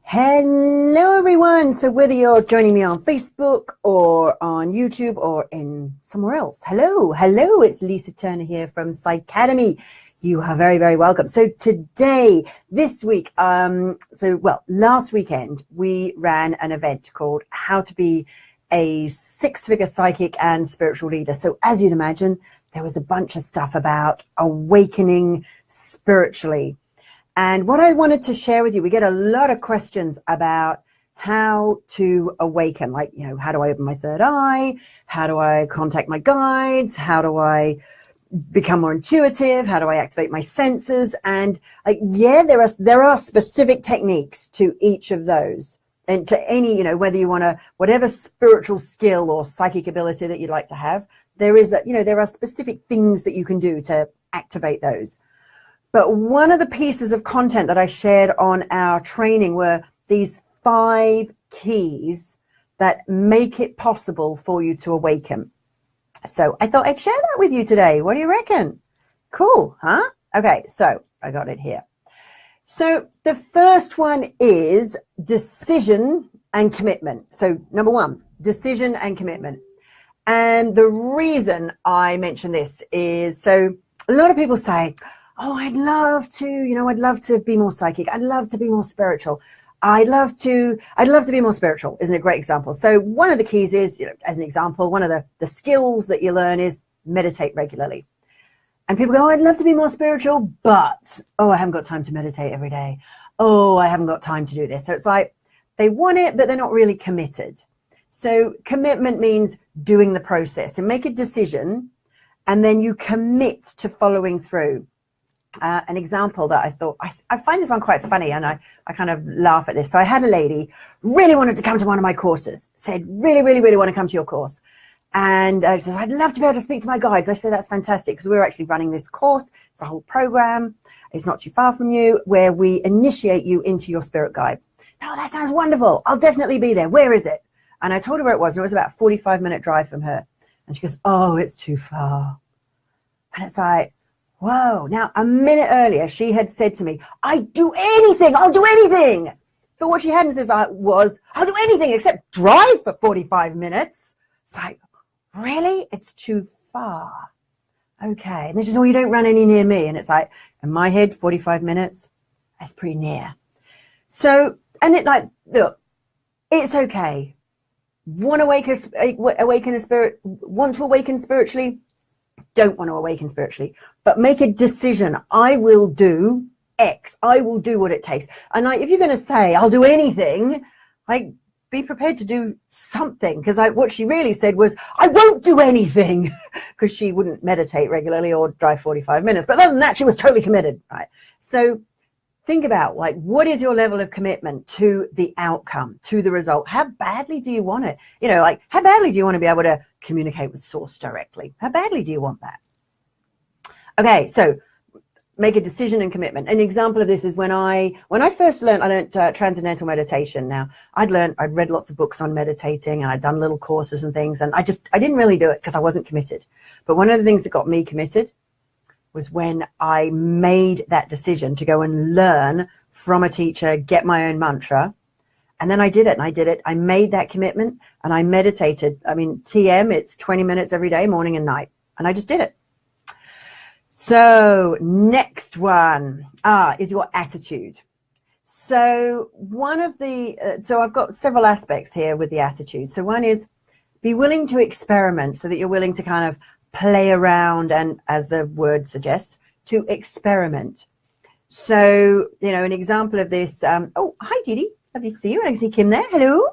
Hello everyone. So whether you're joining me on Facebook or on YouTube or in somewhere else, hello, it's Lisa Turner here from Psycademy. You are very, very welcome. So today, this week, last weekend, we ran an event called How to Be a Six-Figure Psychic and Spiritual Leader. So as you'd imagine, there was a bunch of stuff about awakening spiritually. And what I wanted to share with you, we get a lot of questions about how to awaken, like, how do I open my third eye? How do I contact my guides? How do I become more intuitive? How do I activate my senses? And there are specific techniques to each of those. And to any, whether you want to, whatever spiritual skill or psychic ability that you'd like to have, there are specific things that you can do to activate those. But one of the pieces of content that I shared on our training were these 5 keys that make it possible for you to awaken. So I thought I'd share that with you today. What do you reckon? Cool, huh? Okay, so I got it here. So the first one is decision and commitment. So number 1, decision and commitment. And the reason I mention this is, so a lot of people say, oh, I'd love to be more psychic. I'd love to be more spiritual. I'd love to be more spiritual, isn't a great example. So one of the keys is, as an example, one of the skills that you learn is meditate regularly. And people go, oh, I'd love to be more spiritual, but, oh, I haven't got time to meditate every day. Oh, I haven't got time to do this. So it's like they want it, but they're not really committed. So commitment means doing the process. So make a decision, and then you commit to following through. An example that I thought, I find this one quite funny, and I kind of laugh at this. So I had a lady really wanted to come to one of my courses, said, really, really, really want to come to your course. And she says, I'd love to be able to speak to my guides. I said, that's fantastic, because we're actually running this course. It's a whole program. It's not too far from you, where we initiate you into your spirit guide. Oh, that sounds wonderful. I'll definitely be there. Where is it? And I told her where it was, and it was about a 45-minute drive from her. And she goes, oh, it's too far. And it's like, whoa. Now, a minute earlier, she had said to me, I'll do anything. But what she hadn't said was, I'll do anything except drive for 45 minutes. It's like, really? It's too far. Okay. And they just, oh, you don't run any near me. And it's like, in my head, 45 minutes, that's pretty near. So, and it like, look, it's okay. Want to awaken spiritually? Don't want to awaken spiritually, but make a decision. I will do X. I will do what it takes. And like, if you're going to say, I'll do anything, like, be prepared to do something. Because what she really said was, I won't do anything, because she wouldn't meditate regularly or drive 45 minutes. But other than that, she was totally committed, right? So think about, like, what is your level of commitment to the outcome, to the result? How badly do you want it? Like, how badly do you want to be able to communicate with source directly? How badly do you want that? Okay, so make a decision and commitment. An example of this is when I first learned, I learned transcendental meditation. Now, I'd read lots of books on meditating, and I'd done little courses and things, and I didn't really do it because I wasn't committed. But one of the things that got me committed was when I made that decision to go and learn from a teacher, get my own mantra. And then I did it. I made that commitment, and I meditated. I mean, TM, it's 20 minutes every day, morning and night. And I just did it. So next one is your attitude. So so I've got several aspects here with the attitude. So one is be willing to experiment, so that you're willing to kind of play around, and as the word suggests, to experiment. So, an example of this, oh, hi, Didi. Lovely to see you. I can see Kim there. Hello.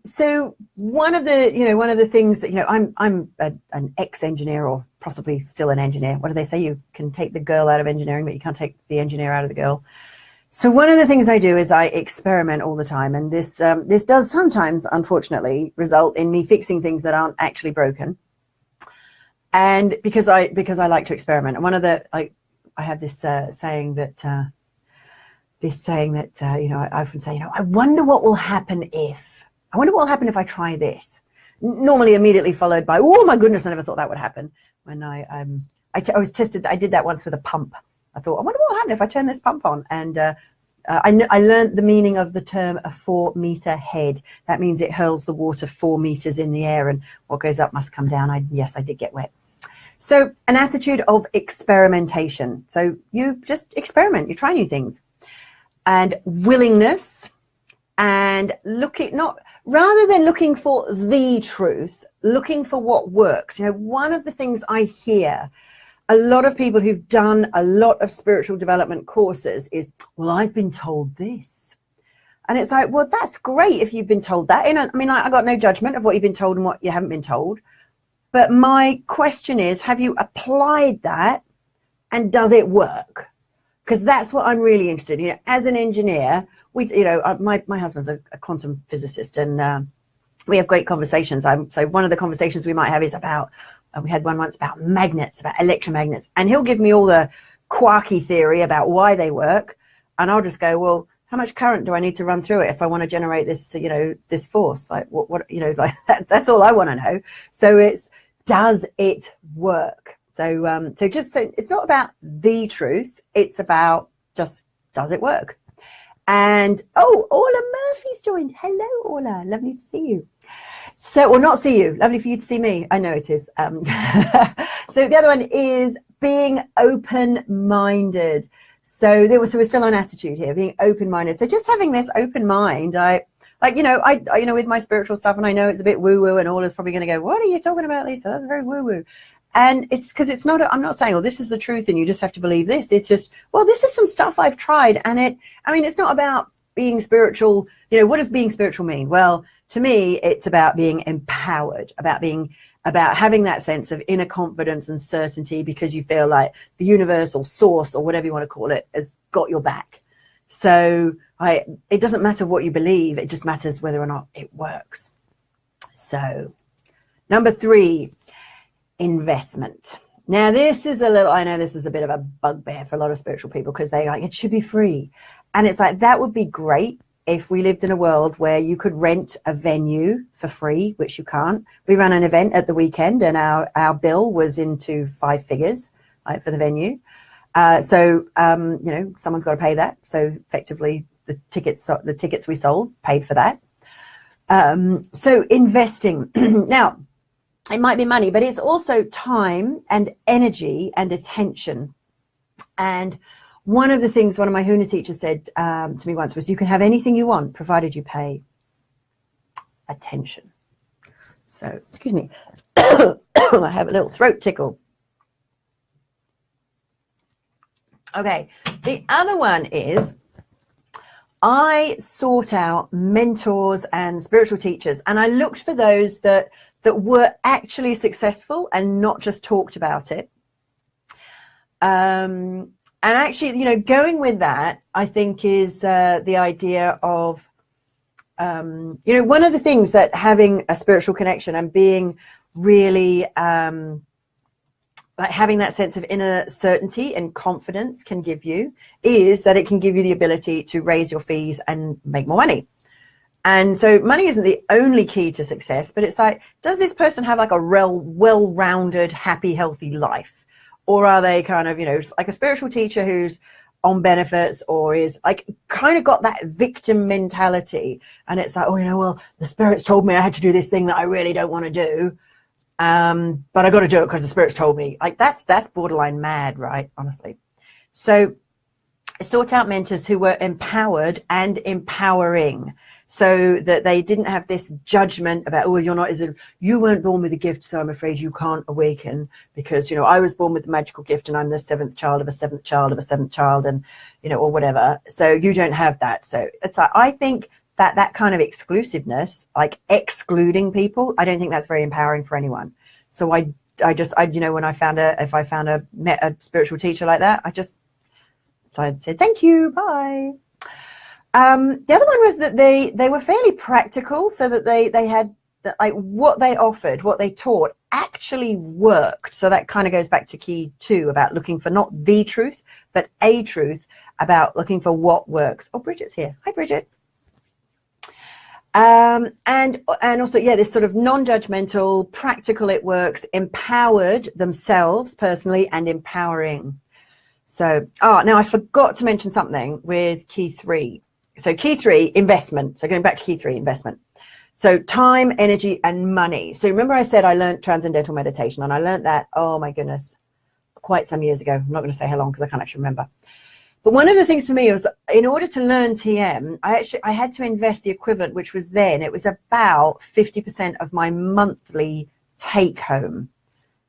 So one of the things that, I'm an ex-engineer, or possibly still an engineer. What do they say? You can take the girl out of engineering, but you can't take the engineer out of the girl. So one of the things I do is I experiment all the time. And this does sometimes, unfortunately, result in me fixing things that aren't actually broken. And because I like to experiment. And one of I have this saying that I often say, I wonder what will happen if I try this. Normally immediately followed by, oh my goodness, I never thought that would happen. When I was tested, I did that once with a pump. I thought, I wonder what will happen if I turn this pump on. And I learned the meaning of the term a 4-meter head. That means it hurls the water 4 meters in the air, and what goes up must come down. Yes, I did get wet. So an attitude of experimentation. So you just experiment, you try new things. And willingness, and rather than looking for the truth, looking for what works. You know, one of the things I hear a lot of people who've done a lot of spiritual development courses is, well, I've been told this. And it's like, well, that's great if you've been told that. And I mean, I got no judgment of what you've been told and what you haven't been told. But my question is, have you applied that, and does it work? Because that's what I'm really interested in. You know, as an engineer, my husband's a quantum physicist, and we have great conversations. So one of the conversations we might have is about, we had one once about magnets, about electromagnets, and he'll give me all the quarky theory about why they work, and I'll just go, well, how much current do I need to run through it if I want to generate this, this force? Like what like that's all I want to know. So it's, does it work? So it's not about the truth. It's about just, does it work? And Orla Murphy's joined. Hello, Orla. Lovely to see you. So, or not see you. Lovely for you to see me. I know it is. So the other one is being open-minded. So we're still on attitude here, being open-minded. So just having this open mind, I with my spiritual stuff, and I know it's a bit woo-woo, and Orla's probably going to go, what are you talking about, Lisa? That's very woo-woo. And it's because it's not, I'm not saying, well, this is the truth and you just have to believe this. It's just, well, this is some stuff I've tried. And it's not about being spiritual. What does being spiritual mean? Well, to me, it's about being empowered, about having that sense of inner confidence and certainty, because you feel like the universe or source or whatever you want to call it has got your back. So it doesn't matter what you believe. It just matters whether or not it works. So number 3, investment. Now this is I know this is a bit of a bugbear for a lot of spiritual people, because they like, it should be free. And it's like, that would be great if we lived in a world where you could rent a venue for free, which you can't. We ran an event at the weekend, and our bill was into 5 figures, right, for the venue. Someone's got to pay that. So effectively the tickets we sold paid for that. So investing. Now, it might be money, but it's also time and energy and attention. And one of the things one of my Huna teachers said to me once was, you can have anything you want, provided you pay attention. So, excuse me. I have a little throat tickle. Okay, the other one is, I sought out mentors and spiritual teachers, and I looked for those that were actually successful and not just talked about it. And actually, going with that, I think is the idea of, one of the things that having a spiritual connection and being really like having that sense of inner certainty and confidence can give you is that it can give you the ability to raise your fees and make more money. And so money isn't the only key to success, but it's like, does this person have like a well-rounded, happy, healthy life? Or are they kind of, like a spiritual teacher who's on benefits, or is like kind of got that victim mentality? And it's like, well, the spirits told me I had to do this thing that I really don't want to do. But I got to do it because the spirits told me. Like that's borderline mad, right? Honestly. So I sought out mentors who were empowered and empowering, so that they didn't have this judgment about, you weren't born with a gift, so I'm afraid you can't awaken, because, I was born with a magical gift and I'm the 7th child of a 7th child of a 7th child, and, or whatever. So you don't have that. So it's like, I think that kind of exclusiveness, like excluding people, I don't think that's very empowering for anyone. So I when I met a spiritual teacher like that, I said, thank you, bye. The other one was that they were fairly practical, so that they had that, like, what they offered, what they taught actually worked. So that kind of goes back to key 2 about looking for not the truth, but a truth, about looking for what works. Oh, Bridget's here. Hi, Bridget. And also, this sort of non-judgmental, practical, it works, empowered themselves personally, and empowering. So, now I forgot to mention something with key 3. So key 3, investment. So going back to key 3, investment. So time, energy, and money. So remember I said I learned transcendental meditation, and I learned that, oh my goodness, quite some years ago. I'm not going to say how long because I can't actually remember. But one of the things for me was, in order to learn TM, I had to invest the equivalent, which was then, it was about 50% of my monthly take home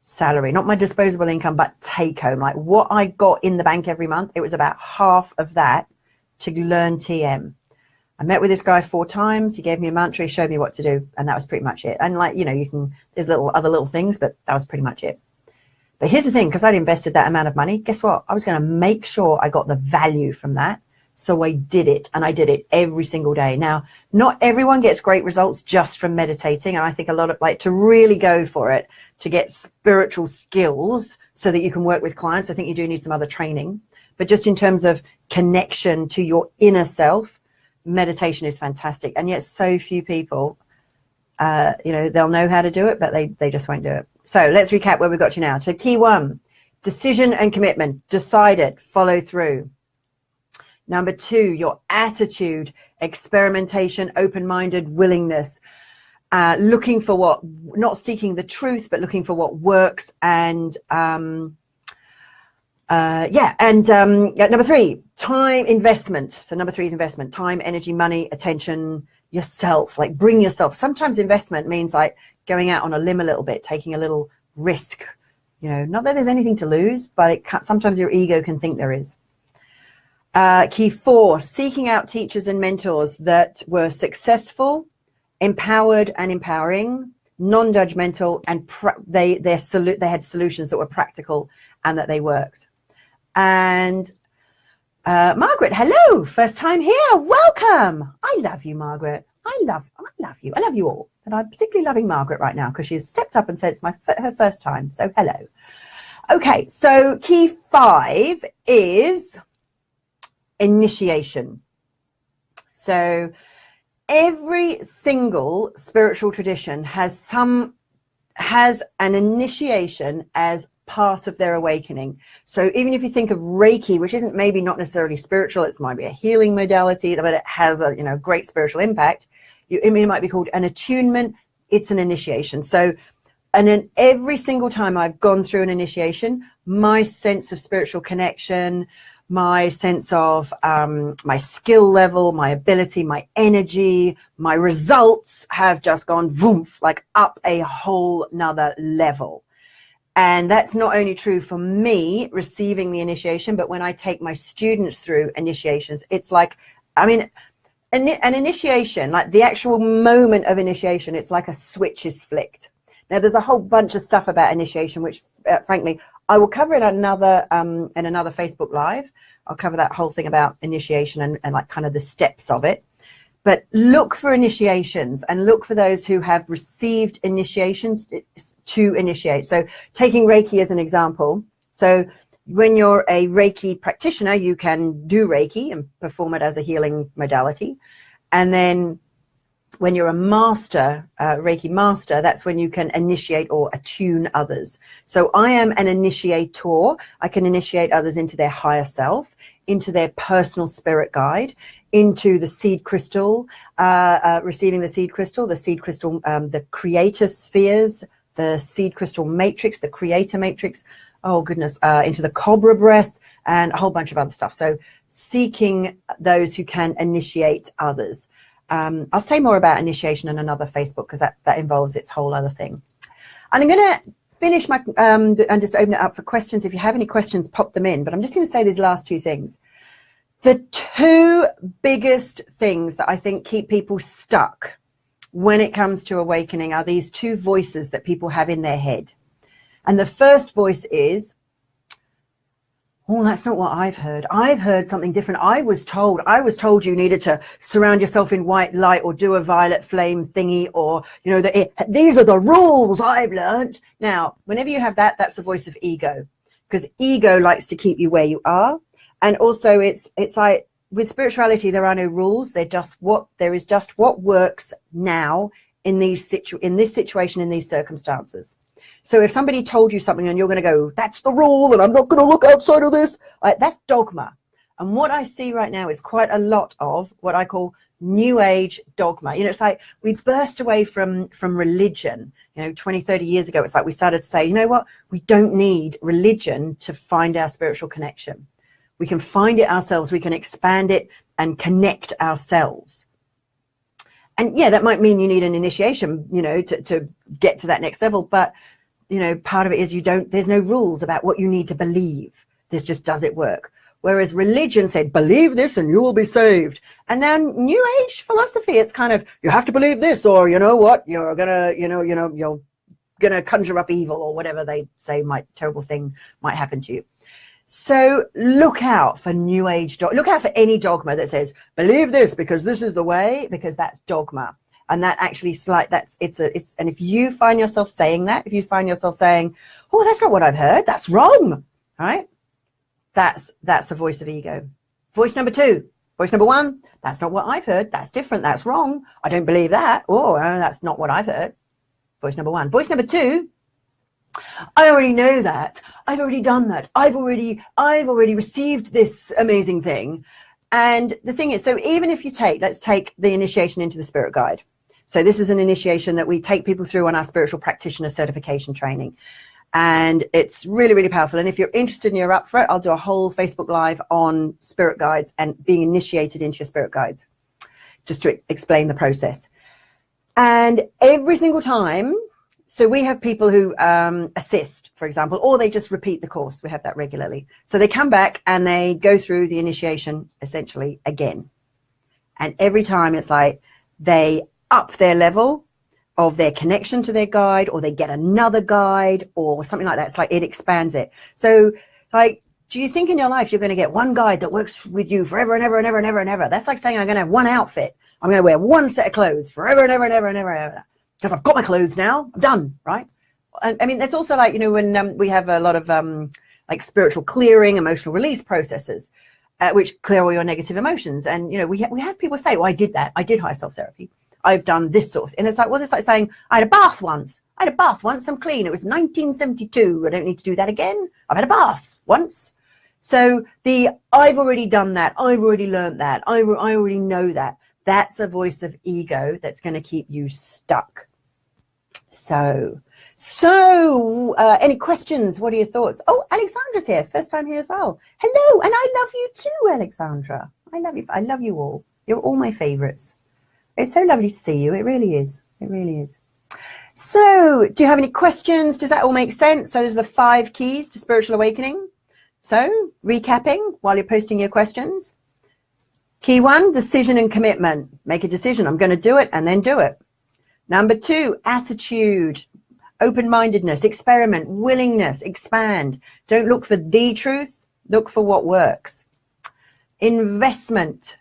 salary, not my disposable income, but take home, like what I got in the bank every month. It was about half of that to learn TM. I met with this guy 4 times. He gave me a mantra, he showed me what to do, and that was pretty much it. And like, you know, there's other little things, but that was pretty much it. But here's the thing, because I'd invested that amount of money, guess what? I was going to make sure I got the value from that. So I did it, and I did it every single day. Now, not everyone gets great results just from meditating. And I think a lot of, like, to really go for it, to get spiritual skills so that you can work with clients, I think you do need some other training. But just in terms of connection to your inner self, meditation is fantastic. And yet so few people, you know, they'll know how to do it, but they just won't do it. So let's recap where we got to now. So key 1, decision and commitment. Decide it, follow through. Number 2, your attitude, experimentation, open-minded willingness, looking for what, not seeking the truth, but looking for what works. And number 3, time investment. So number 3 is investment, time, energy, money, attention, yourself, like bring yourself. Sometimes investment means like going out on a limb a little bit, taking a little risk, you know, not that there's anything to lose, but sometimes your ego can think there is. Key 4, seeking out teachers and mentors that were successful, empowered and empowering, non-judgmental, and they had solutions that were practical and that they worked. And Margaret, hello, first time here, welcome. I love you, Margaret. I love you. I love you all. And I'm particularly loving Margaret right now because she's stepped up and said it's her first time. So hello. Okay, so key 5 is initiation. So every single spiritual tradition has an initiation as part of their awakening. So even if you think of Reiki, which isn't maybe not necessarily spiritual, it might be a healing modality, but it has a, you know, great spiritual impact. It might be called an attunement. It's an initiation. So, and then every single time I've gone through an initiation, my sense of spiritual connection, my sense of my skill level, my ability, my energy, my results have just gone voof, like up a whole nother level. And that's not only true for me receiving the initiation, but when I take my students through initiations, it's like, I mean, an initiation, like the actual moment of initiation, it's like a switch is flicked. Now, there's a whole bunch of stuff about initiation, which frankly, I will cover it in another Facebook Live. I'll cover that whole thing about initiation and like kind of the steps of it. But look for initiations and look for those who have received initiations to initiate. So taking Reiki as an example. So when you're a Reiki practitioner, you can do Reiki and perform it as a healing modality. And then when you're a master, Reiki master, that's when you can initiate or attune others. So I am an initiator. I can initiate others into their higher self, into their personal spirit guide, into the seed crystal, receiving the seed crystal, the creator spheres, the seed crystal matrix, the creator matrix, oh goodness, into the cobra breath, and a whole bunch of other stuff. So seeking those who can initiate others. I'll say more about initiation in another Facebook because that involves its whole other thing. And I'm going to finish my and just open it up for questions. If you have any questions, pop them in. But I'm just going to say these last 2 things. The 2 biggest things that I think keep people stuck when it comes to awakening are these 2 voices that people have in their head. And the first voice is, oh, that's not what I've heard. I've heard something different. I was told you needed to surround yourself in white light or do a violet flame thingy, or, you know, these are the rules I've learned. Now, whenever you have that, that's the voice of ego, because ego likes to keep you where you are. And also it's like with spirituality, there are no rules. There is just what works now in this situation, in these circumstances. So if somebody told you something and you're going to go, that's the rule and I'm not going to look outside of this, that's dogma. And what I see right now is quite a lot of what I call new age dogma. It's like we burst away from religion, 20, 30 years ago. It's like we started to say, you know what, we don't need religion to find our spiritual connection. We can find it ourselves. We can expand it and connect ourselves. And yeah, that might mean you need an initiation, to get to that next level. But, part of it is there's no rules about what you need to believe. There's just, does it work? Whereas religion said, believe this and you will be saved. And now new age philosophy, it's kind of, you have to believe this, or you know what, you're gonna, you're gonna conjure up evil, or whatever they say terrible thing might happen to you. So look out for new age, look out for any dogma that says, believe this because this is the way, because that's dogma. And that actually and if you find yourself saying that, if you find yourself saying, oh, that's not what I've heard, that's wrong, right? That's the voice of ego. Voice number 2. Voice number 1, that's not what I've heard. That's different. That's wrong. I don't believe that. Oh, that's not what I've heard. Voice number 1. Voice number 2, I already know that. I've already done that. I've already received this amazing thing. And the thing is, so even if let's take the initiation into the spirit guide. So this is an initiation that we take people through on our spiritual practitioner certification training. And it's really, really powerful. And if you're interested and you're up for it, I'll do a whole Facebook Live on spirit guides and being initiated into your spirit guides, just to explain the process. And every single time, so we have people who assist, for example, or they just repeat the course. We have that regularly. So they come back and they go through the initiation essentially again. And every time it's like they up their level of their connection to their guide, or they get another guide or something like that. It's like it expands it. So like, do you think in your life you're going to get one guide that works with you forever and ever and ever and ever and ever? That's like saying I'm going to have one outfit. I'm going to wear one set of clothes forever and ever and ever and ever and ever. Because I've got my clothes now. I'm done, right? And I mean, that's also like, when we have a lot of like spiritual clearing, emotional release processes, which clear all your negative emotions. And, we have people say, well, I did that. I did high self-therapy. I've done this sort of, and it's like, well, it's like saying, I had a bath once. I'm clean. It was 1972. I don't need to do that again. I've had a bath once. So I've already done that. I've already learned that. I already know that. That's a voice of ego that's going to keep you stuck. So any questions? What are your thoughts? Oh, Alexandra's here. First time here as well. Hello. And I love you too, Alexandra. I love you. I love you all. You're all my favorites. It's so lovely to see you. It really is. It really is. So do you have any questions? Does that all make sense? So there's the 5 keys to spiritual awakening. So recapping while you're posting your questions. Key 1, decision and commitment. Make a decision. I'm going to do it, and then do it. Number 2, attitude, open-mindedness, experiment, willingness, expand. Don't look for the truth. Look for what works. Investment.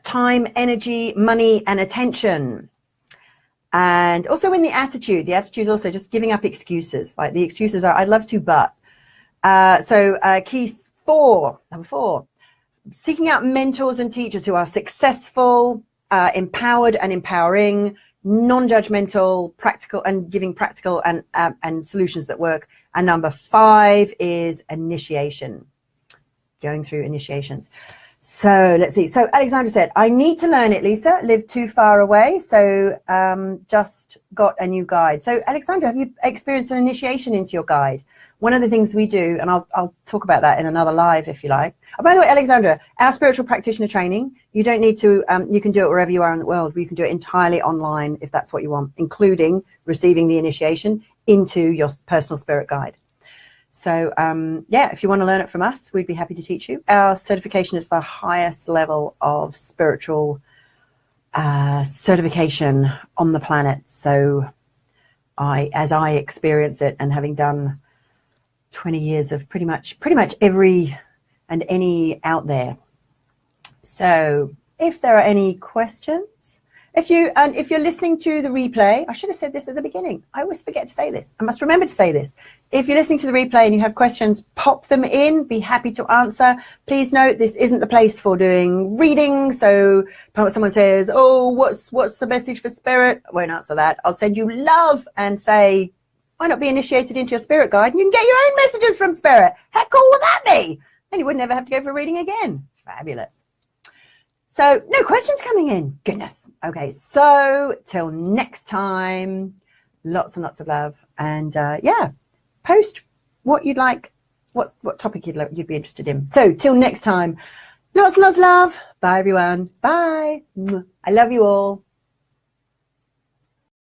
Time, energy, money, and attention. And also in the attitude is also just giving up excuses. Like the excuses are, I'd love to, but. Key 4, number 4, seeking out mentors and teachers who are successful, empowered and empowering, non-judgmental, practical, and giving practical and solutions that work. And number 5 is initiation, going through initiations. So let's see. So Alexandra said, I need to learn it, Lisa. Live too far away. So just got a new guide. So Alexandra, have you experienced an initiation into your guide? One of the things we do, and I'll talk about that in another live if you like. Oh, by the way, Alexandra, our spiritual practitioner training, you don't need to, you can do it wherever you are in the world. You can do it entirely online if that's what you want, including receiving the initiation into your personal spirit guide. So, if you want to learn it from us, we'd be happy to teach you. Our certification is the highest level of spiritual certification on the planet. So as I experience it, and having done 20 years of pretty much every and any out there. So if there are any questions, If you're listening to the replay, I should have said this at the beginning. I always forget to say this. I must remember to say this. If you're listening to the replay and you have questions, pop them in. Be happy to answer. Please note this isn't the place for doing reading. So someone says, "Oh, what's the message for spirit?" I won't answer that. I'll send you love and say, why not be initiated into your spirit guide and you can get your own messages from spirit. How cool would that be? And you would never have to go for a reading again. Fabulous. So no questions coming in. Goodness. Okay, so till next time, lots and lots of love. And yeah, post what you'd like, what topic you'd be interested in. So till next time, lots and lots of love. Bye, everyone. Bye. I love you all.